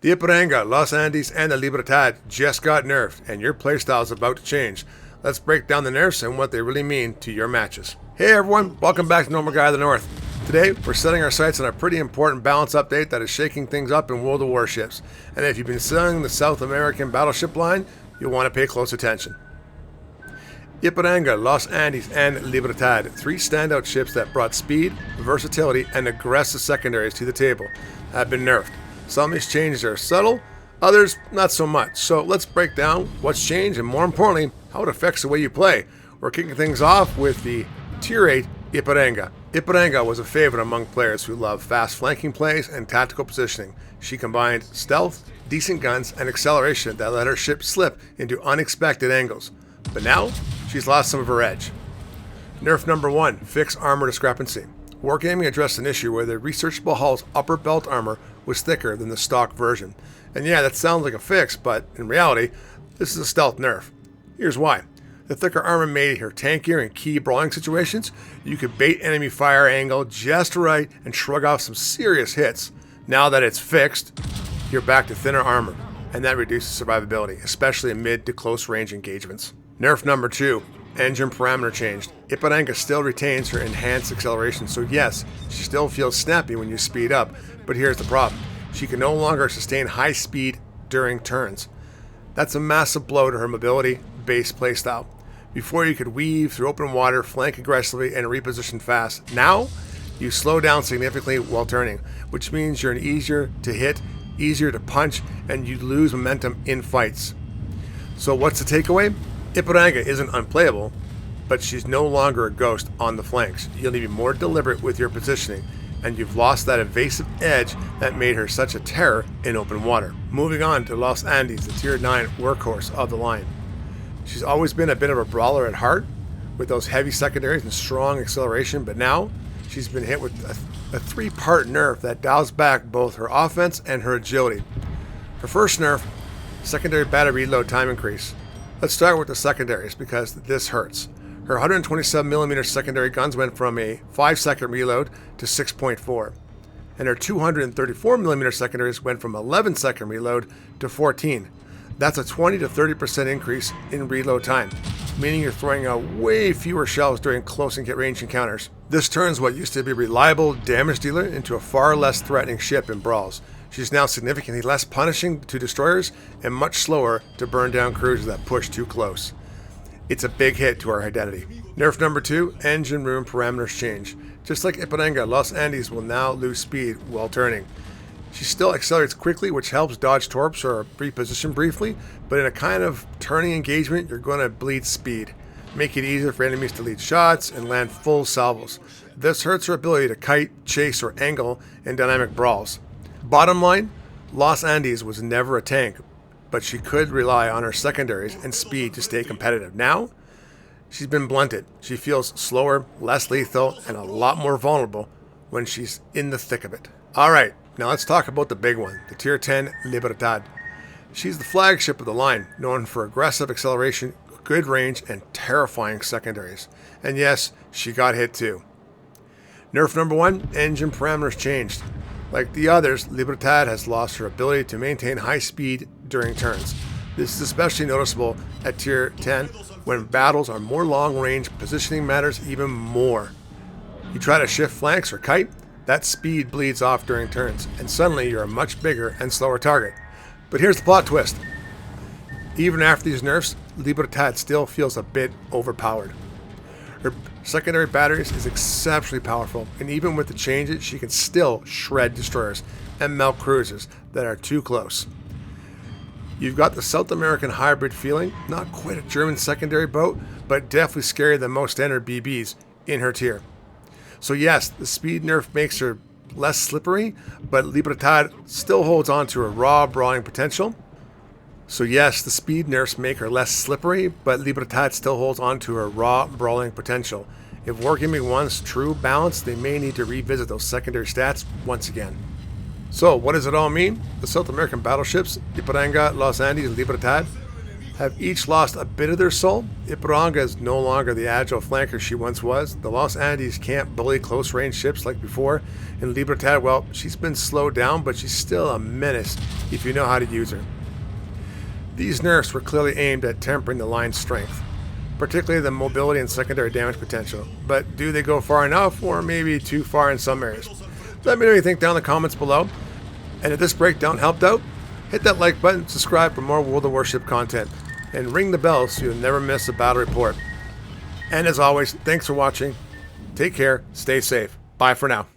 The Ipiranga, Los Andes, and the Libertad just got nerfed, and your playstyle is about to change. Let's break down the nerfs and what they really mean to your matches. Hey everyone, welcome back to Normal Guy of the North. Today, we're setting our sights on a pretty important balance update that is shaking things up in World of Warships. And if you've been selling the South American battleship line, you'll want to pay close attention. Ipiranga, Los Andes, and Libertad, three standout ships that brought speed, versatility, and aggressive secondaries to the table, have been nerfed. Some of these changes are subtle, others not so much. So let's break down what's changed and more importantly, how it affects the way you play. We're kicking things off with the Tier 8 Ipiranga. Ipiranga was a favorite among players who love fast flanking plays and tactical positioning. She combined stealth, decent guns, and acceleration that let her ship slip into unexpected angles. But now, she's lost some of her edge. Nerf number 1, fix armor discrepancy. Wargaming addressed an issue where the researchable hull's upper belt armor was thicker than the stock version. And yeah, that sounds like a fix, but in reality, this is a stealth nerf. Here's why. The thicker armor made her tankier in key brawling situations. You could bait enemy fire angle just right and shrug off some serious hits. Now that it's fixed, you're back to thinner armor, and that reduces survivability, especially in mid to close range engagements. Nerf number 2, engine parameter changed. Ipiranga still retains her enhanced acceleration, so yes, she still feels snappy when you speed up, but here's the problem. She can no longer sustain high speed during turns. That's a massive blow to her mobility-based playstyle. Before you could weave through open water, flank aggressively, and reposition fast. Now, you slow down significantly while turning, which means you're easier to hit, easier to punch, and you lose momentum in fights. So what's the takeaway? Ipiranga isn't unplayable, but she's no longer a ghost on the flanks. You'll need to be more deliberate with your positioning, and you've lost that evasive edge that made her such a terror in open water. Moving on to Los Andes, the Tier 9 workhorse of the line. She's always been a bit of a brawler at heart, with those heavy secondaries and strong acceleration, but now she's been hit with a three-part nerf that dials back both her offense and her agility. Her first nerf, secondary battery reload time increase. Let's start with the secondaries because this hurts. Her 127mm secondary guns went from a 5-second reload to 6.4, and her 234mm secondaries went from 11-second reload to 14. That's a 20 to 30% increase in reload time, meaning you're throwing out way fewer shells during close and range encounters. This turns what used to be a reliable damage dealer into a far less threatening ship in brawls. She's now significantly less punishing to destroyers and much slower to burn down cruisers that push too close. It's a big hit to our identity. Nerf number 2, engine room parameters change. Just like Ipiranga, Los Andes will now lose speed while turning. She still accelerates quickly, which helps dodge torps or reposition briefly, but in a kind of turning engagement, you're going to bleed speed, make it easier for enemies to lead shots and land full salvos. This hurts her ability to kite, chase, or angle in dynamic brawls. Bottom line, Los Andes was never a tank, but she could rely on her secondaries and speed to stay competitive. Now, she's been blunted. She feels slower, less lethal, and a lot more vulnerable when she's in the thick of it. Alright, now let's talk about the big one, the Tier 10 Libertad. She's the flagship of the line, known for aggressive acceleration, good range, and terrifying secondaries. And yes, she got hit too. Nerf number 1, engine parameters changed. Like the others, Libertad has lost her ability to maintain high speed during turns. This is especially noticeable at Tier 10 when battles are more long range, positioning matters even more. You try to shift flanks or kite, that speed bleeds off during turns, and suddenly you're a much bigger and slower target. But here's the plot twist. Even after these nerfs, Libertad still feels a bit overpowered. Her secondary batteries is exceptionally powerful, and even with the changes, she can still shred destroyers and melt cruisers that are too close. You've got the South American hybrid feeling, not quite a German secondary boat, but definitely scarier than most standard BBs in her tier. So yes, the speed nerf makes her less slippery, but Libertad still holds on to her raw brawling potential. If Wargaming wants true balance, they may need to revisit those secondary stats once again. So what does it all mean? The South American battleships, Ipiranga, Los Andes, and Libertad, have each lost a bit of their soul. Ipiranga is no longer the agile flanker she once was. The Los Andes can't bully close-range ships like before. And Libertad, well, she's been slowed down, but she's still a menace if you know how to use her. These nerfs were clearly aimed at tempering the line's strength, particularly the mobility and secondary damage potential. But do they go far enough, or maybe too far in some areas? Let me know what you think down in the comments below. And if this breakdown helped out, hit that like button, subscribe for more World of Warship content, and ring the bell so you'll never miss a battle report. And as always, thanks for watching. Take care, stay safe. Bye for now.